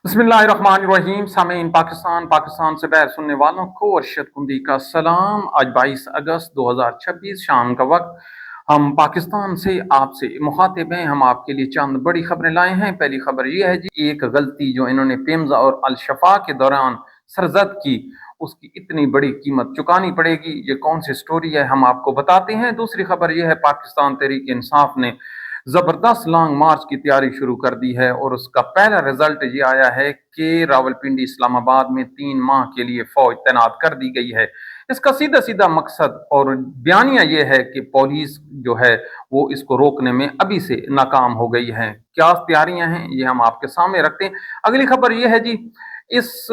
बिस्मिल्लाहिर्रहमानिर्रहीम। सामीन, पाकिस्तान से बाहर सुनने वालों को अरशद कुंदी का सलाम। आज 22 अगस्त 2026 शाम का वक्त, हम पाकिस्तान से आपसे मुखातिब हैं। हम आपके लिए चंद बड़ी खबरें लाए हैं। पहली खबर यह है जी, एक गलती जो इन्होंने पेमजा और अल शफा के दौरान सरजद की, उसकी इतनी बड़ी कीमत चुकानी पड़ेगी। ये कौन सी स्टोरी है, हम आपको बताते हैं। दूसरी खबर यह है, पाकिस्तान तहरीक इंसाफ ने जबरदस्त लॉन्ग मार्च की तैयारी शुरू कर दी है और उसका पहला रिजल्ट ये आया है कि रावलपिंडी इस्लामाबाद में 3 माह के लिए फौज तैनात कर दी गई है। इसका सीधा सीधा मकसद और बयानिया ये है कि पुलिस जो है वो इसको रोकने में अभी से नाकाम हो गई है। क्या तैयारियां हैं, ये हम आपके सामने रखते हैं। अगली खबर ये है जी, इस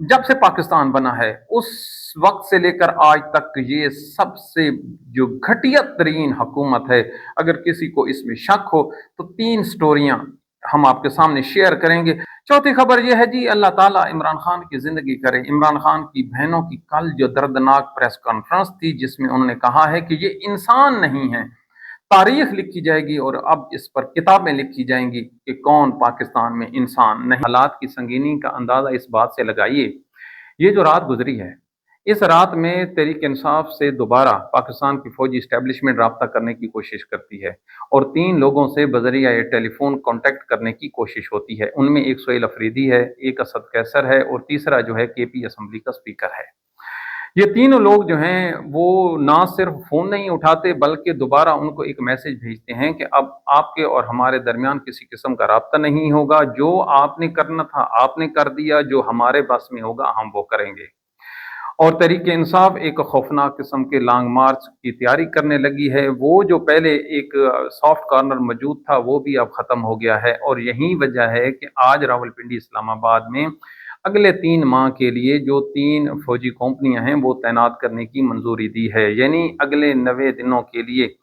जब से पाकिस्तान बना है उस वक्त से लेकर आज तक ये सबसे जो घटिया तरीन हुकूमत है। अगर किसी को इसमें शक हो तो 3 स्टोरियां हम आपके सामने शेयर करेंगे। चौथी खबर यह है जी, अल्लाह ताला इमरान खान की जिंदगी करे। इमरान खान की बहनों की कल जो दर्दनाक प्रेस कॉन्फ्रेंस थी, जिसमें उन्होंने कहा है कि ये इंसान नहीं है। तारीख लिखी जाएगी और अब इस पर किताबें लिखी जाएंगी कि कौन पाकिस्तान में इंसान नहीं। हालात की संगीनी का अंदाजा इस बात से लगाइए, ये जो रात गुजरी है, इस रात में तहरीक इंसाफ से दोबारा पाकिस्तान की फौजी इस्टेब्लिशमेंट रब्ता करने की कोशिश करती है और 3 लोगों से बजरिया टेलीफोन कांटेक्ट करने की कोशिश होती है। उनमें एक सोहेल अफरीदी है, एक असद कैसर है और तीसरा जो है केपी असम्बली का स्पीकर है। ये 3 लोग जो हैं वो ना सिर्फ फ़ोन नहीं उठाते बल्कि दोबारा उनको एक मैसेज भेजते हैं कि अब आपके और हमारे दरमियान किसी किस्म का राब्ता नहीं होगा। जो आपने करना था आपने कर दिया, जो हमारे बस में होगा हम वो करेंगे। और तहरीक इंसाफ एक खौफनाक किस्म के लॉन्ग मार्च की तैयारी करने लगी है। वो जो पहले एक सॉफ्ट कॉर्नर मौजूद था वो भी अब ख़त्म हो गया है और यही वजह है कि आज रावलपिंडी इस्लामाबाद में अगले 3 माह के लिए जो 3 फौजी कंपनियां हैं वो तैनात करने की मंजूरी दी है। यानी अगले 90 दिनों के लिए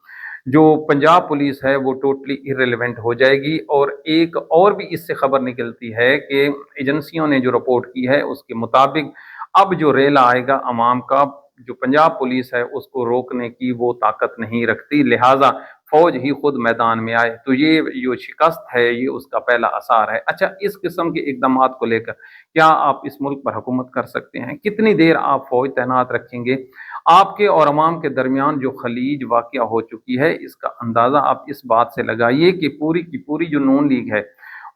जो पंजाब पुलिस है वो टोटली इरेलीवेंट हो जाएगी। और एक और भी इससे खबर निकलती है कि एजेंसियों ने जो रिपोर्ट की है उसके मुताबिक अब जो रेला आएगा अवाम का, जो पंजाब पुलिस है उसको रोकने की वो ताकत नहीं रखती, लिहाजा फौज ही खुद मैदान में आए। तो ये जो शिकस्त है ये उसका पहला आसार है। अच्छा, इस किस्म के इकदाम को लेकर क्या आप इस मुल्क पर हुकूमत कर सकते हैं? कितनी देर आप फौज तैनात रखेंगे? आपके और अवाम के दरमियान जो खलीज वाक़या हो चुकी है, इसका अंदाज़ा आप इस बात से लगाइए कि पूरी की पूरी जो नून लीग है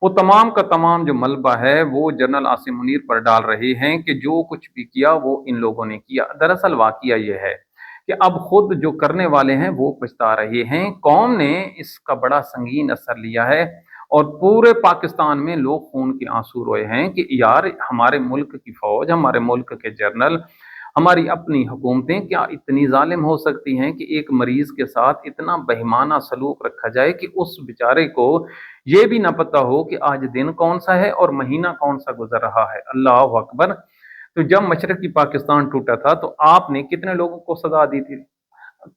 वो तमाम का तमाम जो मलबा है वो जनरल आसिम मुनीर पर डाल रहे हैं कि जो कुछ भी किया वो इन लोगों ने किया। दरअसल वाक़या ये है कि अब खुद जो करने वाले हैं वो पछता रहे हैं। कौम ने इसका बड़ा संगीन असर लिया है और पूरे पाकिस्तान में लोग खून के आंसू रोए हैं कि यार हमारे मुल्क की फौज, हमारे मुल्क के जनरल, हमारी अपनी हुकूमतें क्या इतनी जालिम हो सकती हैं कि एक मरीज के साथ इतना बेईमाना सलूक रखा जाए कि उस बेचारे को ये भी ना पता हो कि आज दिन कौन सा है और महीना कौन सा गुजर रहा है। अल्लाह अकबर। तो जब मशरकी पाकिस्तान टूटा था तो आपने कितने लोगों को सजा दी थी?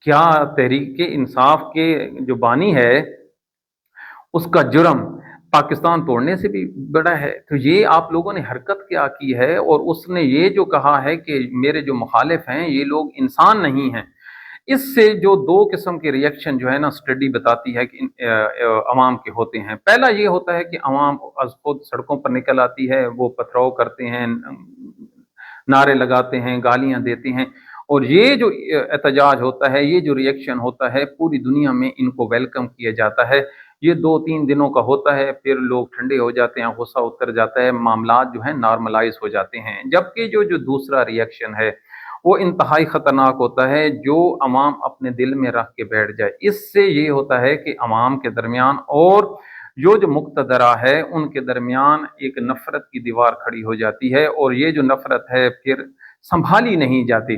क्या तहरीक इंसाफ के जो बानी है उसका जुर्म पाकिस्तान तोड़ने से भी बड़ा है? तो ये आप लोगों ने हरकत क्या की है? और उसने ये जो कहा है कि मेरे जो मुखालिफ हैं ये लोग इंसान नहीं हैं, इससे जो 2 किस्म के रिएक्शन जो है ना स्टडी बताती है कि अवाम के होते हैं। पहला ये होता है कि अवाम खुद सड़कों पर निकल आती है, वो पथराव करते हैं, नारे लगाते हैं, गालियां देते हैं। और ये जो एहतजाज होता है, ये जो रिएक्शन होता है, पूरी दुनिया में इनको वेलकम किया जाता है। ये 2-3 दिनों का होता है, फिर लोग ठंडे हो जाते हैं, गुस्सा उतर जाता है, मामला जो है नॉर्मलाइज हो जाते हैं। जबकि जो जो दूसरा रिएक्शन है वो इंतहाई खतरनाक होता है, जो अवाम अपने दिल में रख के बैठ जाए। इससे ये होता है कि अवाम के दरमियान और जो मुक्तदरा है उनके दरमियान एक नफरत की दीवार खड़ी हो जाती है और ये जो नफरत है फिर संभाली नहीं जाती।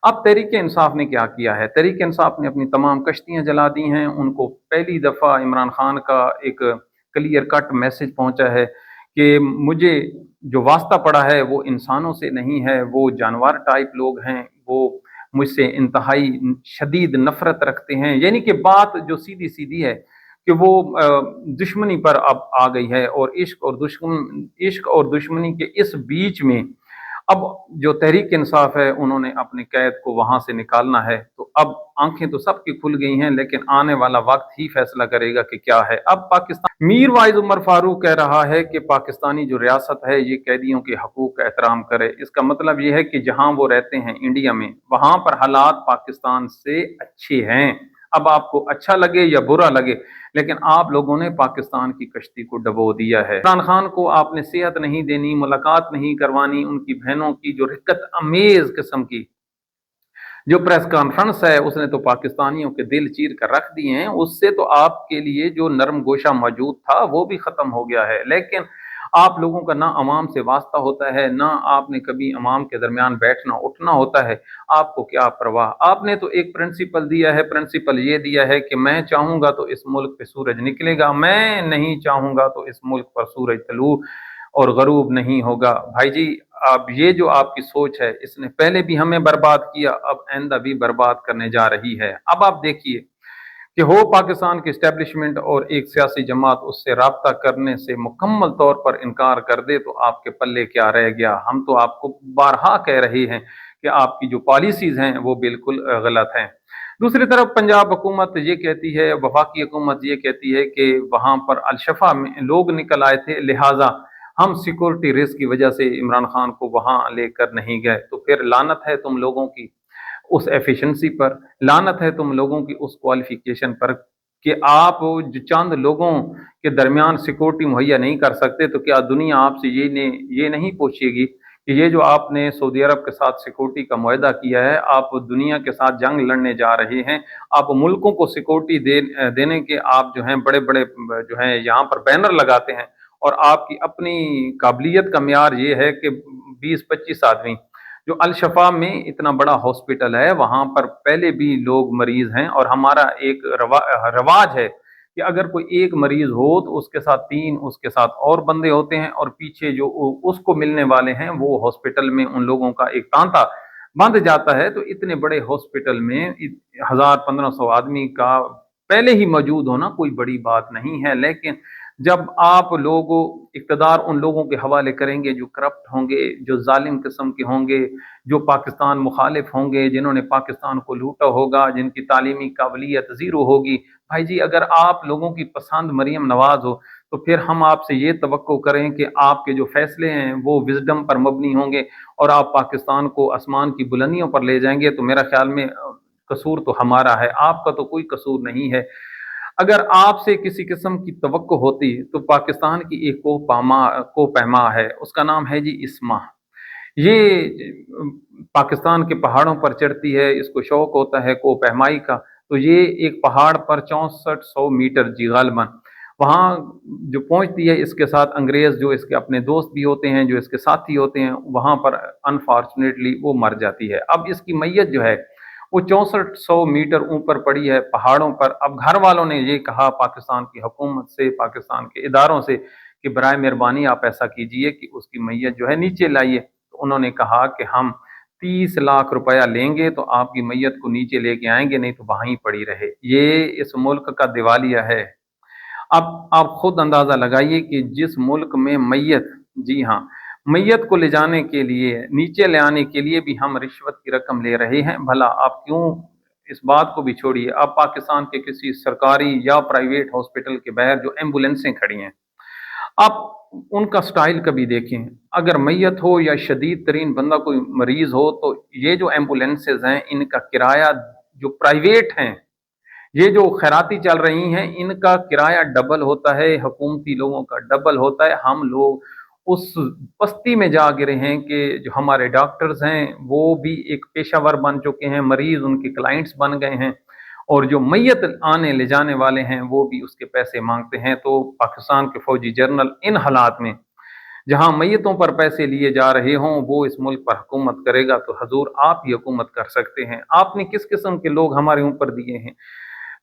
अब तहरीक इंसाफ ने क्या किया है? तहरीक इंसाफ ने अपनी तमाम कश्तियां जला दी हैं। उनको पहली दफ़ा इमरान खान का एक क्लियर कट मैसेज पहुंचा है कि मुझे जो वास्ता पड़ा है वो इंसानों से नहीं है, वो जानवर टाइप लोग हैं, वो मुझसे इंतहाई शदीद नफरत रखते हैं। यानी कि बात जो सीधी सीधी है कि वो दुश्मनी पर अब आ गई है और इश्क और दुश्मनी के इस बीच में अब जो तहरीक इंसाफ है उन्होंने अपने कैद को वहां से निकालना है, तो अब आंखें तो सबकी खुल गई हैं, लेकिन आने वाला वक्त ही फैसला करेगा कि क्या है। अब पाकिस्तान मीर वाइज उमर फारूक कह रहा है कि पाकिस्तानी जो रियासत है ये कैदियों के हकूक का एहतराम करे। इसका मतलब ये है कि जहां वो रहते हैं इंडिया में, वहां पर हालात पाकिस्तान से अच्छे हैं। अब आपको अच्छा लगे या बुरा लगे, लेकिन आप लोगों ने पाकिस्तान की कश्ती को डबो दिया है। इमरान खान को आपने सेहत नहीं देनी, मुलाकात नहीं करवानी, उनकी बहनों की जो रिक्कत अमेज किस्म की जो प्रेस कॉन्फ्रेंस है उसने तो पाकिस्तानियों के दिल चीर कर रख दिए हैं। उससे तो आपके लिए जो नरम गोशा मौजूद था वो भी खत्म हो गया है। लेकिन आप लोगों का ना अवाम से वास्ता होता है, ना आपने कभी अवाम के दरमियान बैठना उठना होता है। आपको क्या परवाह, आपने तो एक प्रिंसिपल दिया है, प्रिंसिपल ये दिया है कि मैं चाहूंगा तो इस मुल्क पे सूरज निकलेगा, मैं नहीं चाहूंगा तो इस मुल्क पर सूरज तलू और गरूब नहीं होगा। भाई जी, अब ये जो आपकी सोच है इसने पहले भी हमें बर्बाद किया, अब आइंदा भी बर्बाद करने जा रही है। अब आप देखिए कि हो पाकिस्तान की इस्टेब्लिशमेंट और एक सियासी जमात उससे राब्ता करने से मुकम्मल तौर पर इनकार कर दे तो आपके पल्ले क्या रह गया। हम तो आपको बारहा कह रहे हैं कि आपकी जो पॉलिसीज हैं वो बिल्कुल गलत हैं। दूसरी तरफ पंजाब हुकूमत ये कहती है, वफाकी हुकूमत ये कहती है कि वहां पर अलशफा में लोग निकल आए थे, लिहाजा हम सिक्योरिटी रिस्क की वजह से इमरान खान को वहां लेकर नहीं गए। तो फिर लानत है तुम लोगों की उस एफिशिएंसी पर, लानत है तुम लोगों की उस क्वालिफिकेशन पर कि आप जो चंद लोगों के दरमियान सिक्योरिटी मुहैया नहीं कर सकते। तो क्या दुनिया आपसे ये नहीं पूछेगी कि ये जो आपने सऊदी अरब के साथ सिक्योरिटी का मुआहदा किया है, आप दुनिया के साथ जंग लड़ने जा रहे हैं, आप मुल्कों को सिक्योरिटी देने के आप जो हैं बड़े बड़े जो हैं यहाँ पर बैनर लगाते हैं, और आपकी अपनी काबिलियत का म्यार ये है कि 20-25 आदमी। जो अलशफा में इतना बड़ा हॉस्पिटल है वहां पर पहले भी लोग मरीज हैं, और हमारा एक रवाज है कि अगर कोई एक मरीज हो तो उसके साथ 3 उसके साथ और बंदे होते हैं, और पीछे जो उसको मिलने वाले हैं वो हॉस्पिटल में उन लोगों का एक तांता बंध जाता है। तो इतने बड़े हॉस्पिटल में 1000-1500 आदमी का पहले ही मौजूद होना कोई बड़ी बात नहीं है। लेकिन जब आप लोग इक़्तिदार उन लोगों के हवाले करेंगे जो करप्ट होंगे, जो जालिम किस्म के होंगे, जो पाकिस्तान मुखालिफ होंगे, जिन्होंने पाकिस्तान को लूटा होगा, जिनकी तालीमी काबिलियत ज़ीरो होगी, भाई जी अगर आप लोगों की पसंद मरीम नवाज हो तो फिर हम आपसे ये तवक्को करें कि आपके जो फैसले हैं वो विजडम पर मबनी होंगे और आप पाकिस्तान को आसमान की बुलंदियों पर ले जाएंगे। तो मेरा ख्याल में कसूर तो हमारा है, आपका तो कोई कसूर नहीं है। अगर आपसे किसी किस्म की तवक्को होती तो पाकिस्तान की एक को पैमा है, उसका नाम है जी इस्मा। ये पाकिस्तान के पहाड़ों पर चढ़ती है, इसको शौक होता है को पैमाई का। तो ये एक पहाड़ पर 6400 मीटर जी गालबन वहाँ जो पहुंचती है, इसके साथ अंग्रेज जो इसके अपने दोस्त भी होते हैं, जो इसके साथी होते हैं, वहां पर अनफॉर्चुनेटली वो मर जाती है। अब इसकी मैयत जो है वो 6400 मीटर ऊपर पड़ी है पहाड़ों पर। अब घर वालों ने ये कहा पाकिस्तान की हुकूमत से, पाकिस्तान के इदारों से कि बराए मेहरबानी आप ऐसा कीजिए कि उसकी मैयत जो है नीचे लाइए। तो उन्होंने कहा कि हम 30 लाख रुपया लेंगे तो आपकी मैयत को नीचे लेके आएंगे, नहीं तो वहीं पड़ी रहे। ये इस मुल्क का दिवालिया है। अब आप खुद अंदाजा लगाइए कि जिस मुल्क में मैयत, जी हाँ, मैयत को ले जाने के लिए, नीचे ले आने के लिए भी हम रिश्वत की रकम ले रहे हैं। भला आप क्यों, इस बात को भी छोड़िए, आप पाकिस्तान के किसी सरकारी या प्राइवेट हॉस्पिटल के बाहर जो एम्बुलेंसें खड़ी हैं, आप उनका स्टाइल कभी देखें। अगर मैयत हो या शदीद तरीन बंदा कोई मरीज हो तो ये जो एम्बुलेंसेज हैं इनका किराया जो प्राइवेट हैं, ये जो खैराती चल रही हैं, इनका किराया डबल होता है, हुकूमती लोगों का डबल होता है। हम लोग उस पस्ती में जा गिरे हैं कि जो हमारे डॉक्टर्स हैं वो भी एक पेशावर बन चुके हैं, मरीज उनके क्लाइंट्स बन गए हैं, और जो मैयत आने ले जाने वाले हैं वो भी उसके पैसे मांगते हैं। तो पाकिस्तान के फौजी जनरल इन हालात में जहां मैयतों पर पैसे लिए जा रहे हों वो इस मुल्क पर हुकूमत करेगा, तो हजूर आप ही हुकूमत कर सकते हैं। आपने किस किस्म के लोग हमारे ऊपर दिए हैं।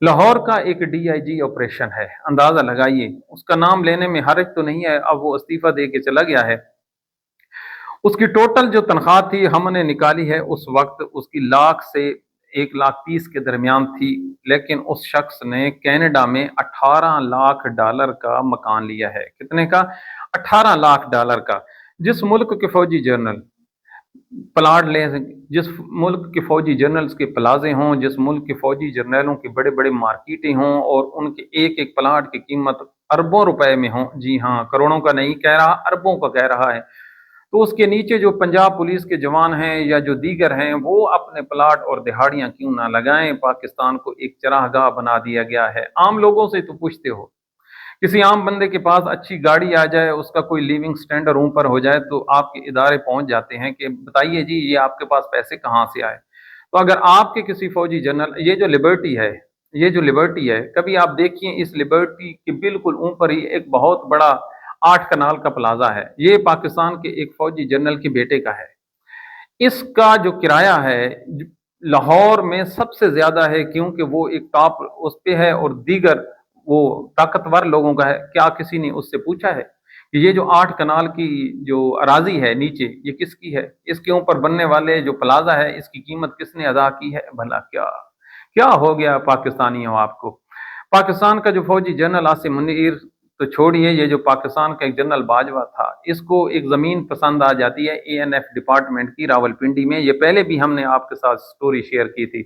लाहौर का एक डीआईजी ऑपरेशन है, अंदाजा लगाइए, उसका नाम लेने में हर्ज तो नहीं है, अब वो इस्तीफा दे के चला गया है। उसकी टोटल जो तनख्वाह थी हमने निकाली है उस वक्त उसकी लाख से 1,30,000 के दरमियान थी, लेकिन उस शख्स ने कनाडा में $18 लाख का मकान लिया है। कितने का? $18 लाख का। जिस मुल्क के फौजी जनरल प्लाट ले, जिस मुल्क के फौजी जनरल्स के प्लाजे हों, जिस मुल्क के फौजी जर्नलों के बड़े बड़े मार्केटें हों और उनके एक एक प्लाट की कीमत अरबों रुपए में हो, जी हाँ, करोड़ों का नहीं कह रहा, अरबों का कह रहा है, तो उसके नीचे जो पंजाब पुलिस के जवान हैं या जो दीगर हैं वो अपने प्लाट और दिहाड़ियां क्यों ना लगाएं। पाकिस्तान को एक चरागाह बना दिया गया है। आम लोगों से तो पूछते हो, किसी आम बंदे के पास अच्छी गाड़ी आ जाए, उसका कोई लिविंग स्टैंडर्ड ऊपर हो जाए, तो आपके इदारे पहुंच जाते हैं कि बताइए जी ये आपके पास पैसे कहाँ से आए। तो अगर आपके किसी फौजी जनरल, ये जो लिबर्टी है, कभी आप देखिए इस लिबर्टी के बिल्कुल ऊपर ही एक बहुत बड़ा 8 कनाल का प्लाजा है, ये पाकिस्तान के एक फौजी जनरल के बेटे का है। इसका जो किराया है लाहौर में सबसे ज्यादा है, क्योंकि वो एक टॉप उस पे है और दीगर वो ताकतवर लोगों का है। क्या किसी ने उससे पूछा है कि ये जो 8 कनाल की जो अराजी है नीचे, ये किसकी है? इसके ऊपर बनने वाले जो प्लाजा है, इसकी कीमत किसने अदा की है? भला क्या क्या हो गया पाकिस्तानियों आपको? पाकिस्तान का जो फौजी जनरल आसिम मुनीर तो छोड़िए, ये जो पाकिस्तान का एक जनरल बाजवा था, इसको एक जमीन पसंद आ जाती है एएनएफ डिपार्टमेंट की रावलपिंडी में। ये पहले भी हमने आपके साथ स्टोरी शेयर की थी।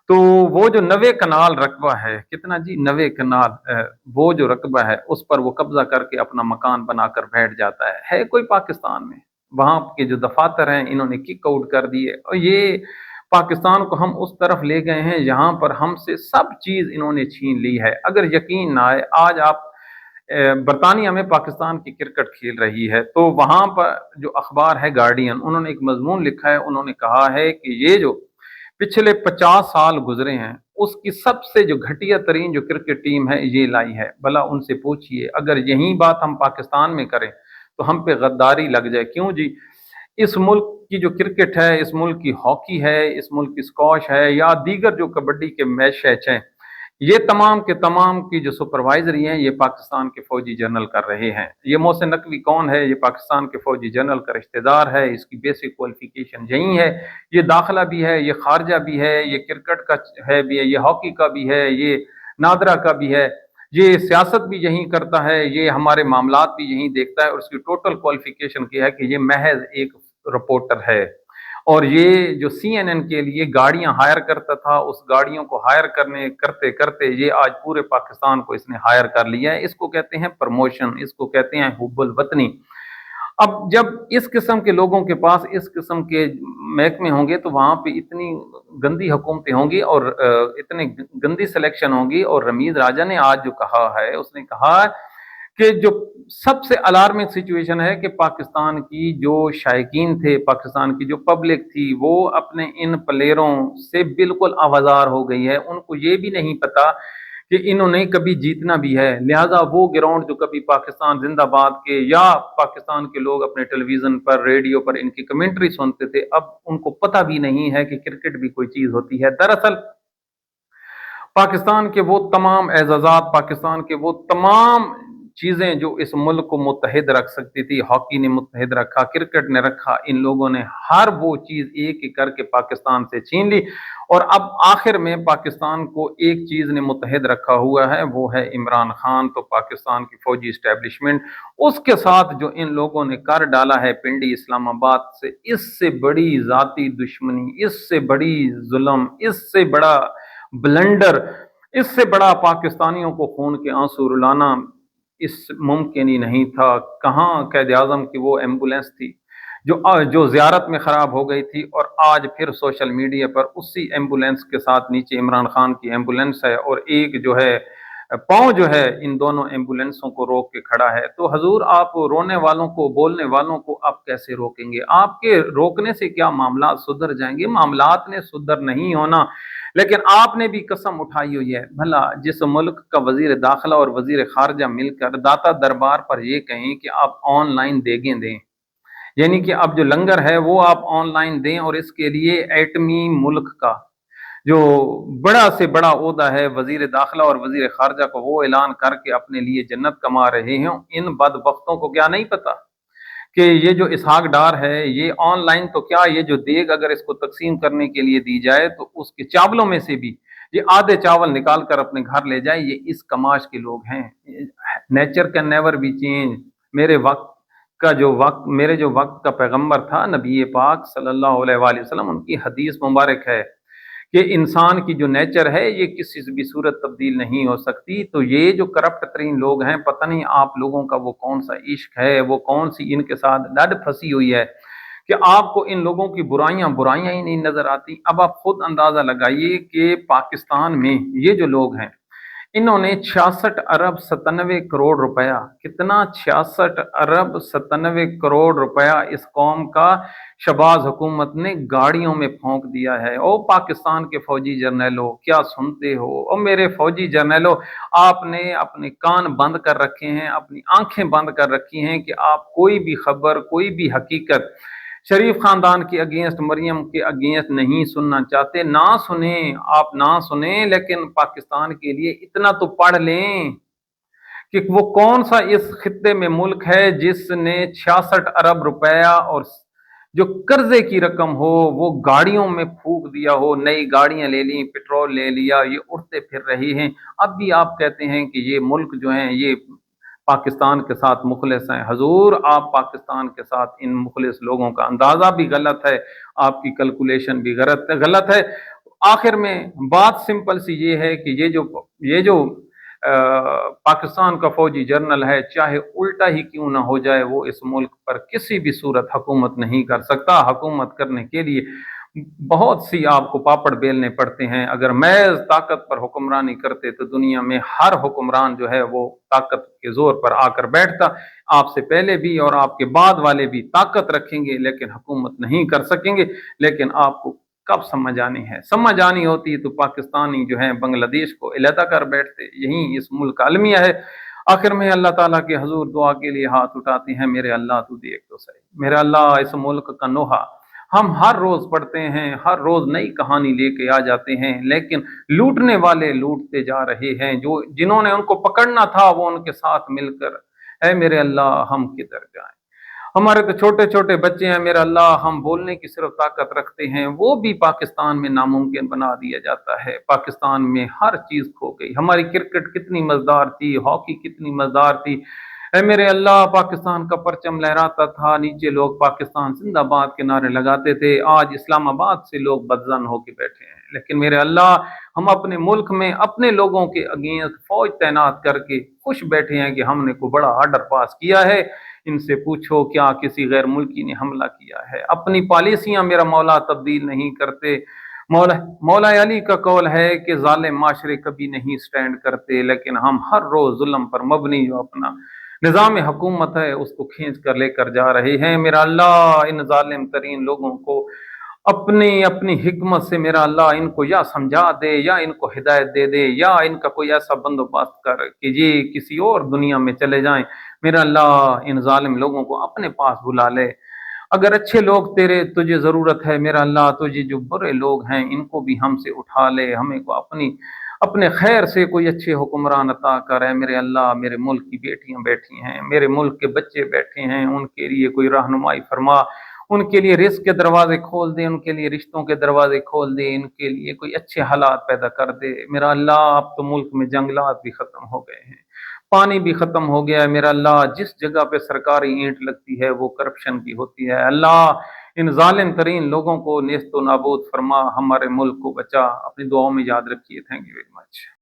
तो वो जो 90 कनाल रकबा है, कितना जी, 90 कनाल, वो जो रकबा है उस पर वो कब्जा करके अपना मकान बनाकर बैठ जाता है कोई पाकिस्तान में? वहां के जो दफातर हैं इन्होंने किक आउट कर दिए और ये पाकिस्तान को हम उस तरफ ले गए हैं जहां पर हमसे सब चीज इन्होंने छीन ली है। अगर यकीन ना आए, आज आप बरतानिया में पाकिस्तान की क्रिकेट खेल रही है, तो वहां पर जो अखबार है गार्डियन, उन्होंने एक मजमून लिखा है, उन्होंने कहा है कि ये जो पिछले 50 साल गुजरे हैं उसकी सबसे जो घटिया तरीन जो क्रिकेट टीम है ये लाई है। भला उनसे पूछिए, अगर यही बात हम पाकिस्तान में करें तो हम पे गद्दारी लग जाए। क्यों जी? इस मुल्क की जो क्रिकेट है, इस मुल्क की हॉकी है, इस मुल्क की स्कॉश है या दीगर जो कबड्डी के मैच हैं, ये तमाम के तमाम की जो सुपरवाइजरी है ये पाकिस्तान के फौजी जनरल कर रहे हैं। ये मोहसिन नकवी कौन है? ये पाकिस्तान के फौजी जनरल का रिश्तेदार है, इसकी बेसिक क्वालिफिकेशन यही है। ये दाखिला भी है, ये खारजा भी है, ये क्रिकेट का है भी है, ये हॉकी का भी है, ये नादरा का भी है, ये सियासत भी यही करता है, ये हमारे मामलात भी यही देखता है और उसकी टोटल क्वालिफिकेशन क्या है कि ये महज एक रिपोर्टर है। और ये जो सीएनएन के लिए गाड़ियां हायर करता था, उस गाड़ियों को हायर करने करते करते ये आज पूरे पाकिस्तान को इसने हायर कर लिया है। इसको कहते हैं प्रमोशन, इसको कहते हैं हुब्बुल वतनी। अब जब इस किस्म के लोगों के पास इस किस्म के महकमे होंगे तो वहां पे इतनी गंदी हुकूमतें होंगी और इतनी गंदी सिलेक्शन होगी। और रमीज राजा ने आज जो कहा है, उसने कहा कि जो सबसे अलार्मिंग सिचुएशन है कि पाकिस्तान की जो शायकीन थे, पाकिस्तान की जो पब्लिक थी, वो अपने इन प्लेयरों से बिल्कुल आवाजार हो गई है। उनको ये भी नहीं पता कि इन्होंने कभी जीतना भी है, लिहाजा वो ग्राउंड जो कभी पाकिस्तान जिंदाबाद के या पाकिस्तान के लोग अपने टेलीविजन पर, रेडियो पर इनकी कमेंट्री सुनते थे, अब उनको पता भी नहीं है कि क्रिकेट भी कोई चीज होती है। दरअसल पाकिस्तान के वो तमाम एजाजात, पाकिस्तान के वो तमाम चीजें जो इस मुल्क को मुत्तहिद रख सकती थी, हॉकी ने मुत्तहिद रखा, क्रिकेट ने रखा, इन लोगों ने हर वो चीज एक एक करके पाकिस्तान से छीन ली। और अब आखिर में पाकिस्तान को एक चीज ने मुत्तहिद रखा हुआ है, वो है इमरान खान, तो पाकिस्तान की फौजी इस्टेब्लिशमेंट। उसके साथ जो इन लोगों ने कर डाला है पिंडी इस्लामाबाद से, इससे बड़ी जाती दुश्मनी, इससे बड़ी जुल्म, इससे बड़ा ब्लंडर, इससे बड़ा पाकिस्तानियों को खून के आंसू रुलाना इस मुमकिन ही नहीं था। कहाँ कैद आजम की वो एम्बुलेंस थी जो जियारत में खराब हो गई थी, और आज फिर सोशल मीडिया पर उसी एम्बुलेंस के साथ नीचे इमरान खान की एम्बुलेंस है और एक जो है पांव जो है इन दोनों एम्बुलेंसों को रोक के खड़ा है। तो हजूर, आप रोने वालों को, बोलने वालों को आप कैसे रोकेंगे? आपके रोकने से क्या मामला सुधर जाएंगे? मामलात ने सुधर नहीं होना, लेकिन आपने भी कसम उठाई हुई है। भला जिस मुल्क का वजीर दाखिला और वजीर खारजा मिलकर दाता दरबार पर ये कहें कि आप ऑनलाइन देगें दें, यानी कि अब जो लंगर है वो आप ऑनलाइन दें, और इसके लिए एटमी मुल्क का जो बड़ा से बड़ा ओहदा है वजीर दाखिला और वजीर खारजा को, वो ऐलान करके अपने लिए जन्नत कमा रहे हैं। इन बदबख्तों को क्या नहीं पता कि ये जो इसहाक डार है, ये ऑनलाइन तो क्या, ये जो देग अगर इसको तकसीम करने के लिए दी जाए तो उसके चावलों में से भी ये आधे चावल निकाल कर अपने घर ले जाए। ये इस कमाश के लोग हैं। Nature can never be change मेरे वक्त, کا جو وقت میرے جو وقت کا پیغمبر تھا نبی پاک صلی اللہ علیہ وآلہ وسلم، ان کی حدیث مبارک ہے کہ انسان کی جو نیچر ہے یہ کسی سے بھی صورت تبدیل نہیں ہو سکتی۔ تو یہ جو کرپٹ ترین لوگ ہیں، پتہ نہیں آپ لوگوں کا وہ کون سا عشق ہے، وہ کون سی ان کے ساتھ لڈ پھنسی ہوئی ہے کہ آپ کو ان لوگوں کی برائیاں ہی نہیں نظر آتی۔ اب آپ خود اندازہ لگائیے کہ پاکستان میں یہ جو لوگ ہیں، انہوں نے 66 ارب 97 کروڑ روپیہ، کتنا 66 ارب 97 کروڑ روپیہ اس قوم کا شہباز حکومت نے گاڑیوں میں پھونک دیا ہے۔ او پاکستان کے فوجی جرنیلوں، کیا سنتے ہو؟ او میرے فوجی جرنیلوں، آپ نے اپنے کان بند کر رکھے ہیں، اپنی آنکھیں بند کر رکھی ہیں کہ آپ کوئی بھی خبر، کوئی بھی حقیقت شریف خاندان کے اگینسٹ، مریم کے اگینسٹ نہیں سننا چاہتے۔ نہ سنیں، آپ نہ سنیں، لیکن پاکستان کے لیے اتنا تو پڑھ لیں کہ وہ کون سا اس خطے میں ملک ہے جس نے 66 ارب روپیہ اور جو قرضے کی رقم ہو وہ گاڑیوں میں پھونک دیا ہو، نئی گاڑیاں لے لیں، پیٹرول لے لیا، یہ اڑتے پھر رہے ہیں۔ اب بھی آپ کہتے ہیں کہ یہ ملک جو ہیں یہ پاکستان کے ساتھ مخلص ہیں۔ حضور، آپ پاکستان کے ساتھ ان مخلص لوگوں کا اندازہ بھی غلط ہے، آپ کی کیلکولیشن بھی غلط ہے۔ آخر میں بات سمپل سی یہ ہے کہ یہ جو پاکستان کا فوجی جرنل ہے، چاہے الٹا ہی کیوں نہ ہو جائے، وہ اس ملک پر کسی بھی صورت حکومت نہیں کر سکتا۔ حکومت کرنے کے لیے بہت سی آپ کو پاپڑ بیلنے پڑتے ہیں۔ اگر محض طاقت پر حکمرانی کرتے تو دنیا میں ہر حکمران جو ہے وہ طاقت کے زور پر آ کر بیٹھتا۔ آپ سے پہلے بھی اور آپ کے بعد والے بھی طاقت رکھیں گے لیکن حکومت نہیں کر سکیں گے۔ لیکن آپ کو کب سمجھ آنی ہے؟ سمجھ آنی ہوتی تو پاکستانی جو ہیں بنگلہ دیش کو علیحدہ کر بیٹھتے۔ یہی اس ملک کا المیہ ہے۔ آخر میں اللہ تعالیٰ کے حضور دعا کے لیے ہاتھ اٹھاتے ہیں، میرے اللہ تو دیکھ تو صحیح، میرے اللہ اس ملک کا نوحہ ہم ہر روز پڑھتے ہیں، ہر روز نئی کہانی لے کے آ جاتے ہیں، لیکن لوٹنے والے لوٹتے جا رہے ہیں، جنہوں نے ان کو پکڑنا تھا وہ ان کے ساتھ مل کر، اے میرے اللہ ہم کدھر جائیں؟ ہمارے تو چھوٹے چھوٹے بچے ہیں میرے اللہ، ہم بولنے کی صرف طاقت رکھتے ہیں، وہ بھی پاکستان میں ناممکن بنا دیا جاتا ہے۔ پاکستان میں ہر چیز کھو گئی۔ ہماری کرکٹ کتنی مزدار تھی، ہاکی کتنی مزدار تھی، اے میرے اللہ پاکستان کا پرچم لہراتا تھا، نیچے لوگ پاکستان زندہ باد کے نعرے لگاتے تھے، آج اسلام آباد سے لوگ بدزن ہو کے بیٹھے ہیں۔ لیکن میرے اللہ ہم اپنے ملک میں اپنے لوگوں کے اگینسٹ فوج تعینات کر کے خوش بیٹھے ہیں کہ ہم نے کوئی بڑا آرڈر پاس کیا ہے۔ ان سے پوچھو کیا کسی غیر ملکی نے حملہ کیا ہے؟ اپنی پالیسیاں میرا مولا تبدیل نہیں کرتے۔ مولا علی کا قول ہے کہ ظالم معاشرے کبھی نہیں سٹینڈ کرتے، لیکن ہم ہر روز ظلم پر مبنی جو اپنا نظام حکومت ہے اس کو کھینچ کر لے کر جا رہے ہیں۔ میرا اللہ ان ظالم ترین لوگوں کو اپنی حکمت سے میرا اللہ ان کو یا سمجھا دے یا ان کو ہدایت دے دے، یا ان کا کوئی ایسا بندوبست کر کہ یہ کسی اور دنیا میں چلے جائیں۔ میرا اللہ ان ظالم لوگوں کو اپنے پاس بلا لے۔ اگر اچھے لوگ تجھے ضرورت ہے میرا اللہ، تجھے جو برے لوگ ہیں ان کو بھی ہم سے اٹھا لے، ہمیں کو اپنے خیر سے کوئی اچھے حکمران عطا کر۔ ہے میرے اللہ میرے ملک کی بیٹیاں بیٹھی ہیں، میرے ملک کے بچے بیٹھے ہیں، ان کے لیے کوئی رہنمائی فرما، ان کے لیے رزق کے دروازے کھول دے، ان کے لیے رشتوں کے دروازے کھول دے، ان کے لیے کوئی اچھے حالات پیدا کر دے۔ میرا اللہ اب تو ملک میں جنگلات بھی ختم ہو گئے ہیں، پانی بھی ختم ہو گیا ہے میرا اللہ، جس جگہ پہ سرکاری اینٹ لگتی ہے وہ کرپشن کی ہوتی ہے۔ اللہ ان ظالم ترین لوگوں کو نیست و نابود فرما، ہمارے ملک کو بچا، اپنی دعاؤں میں یاد رکھیے۔ Thank you very much.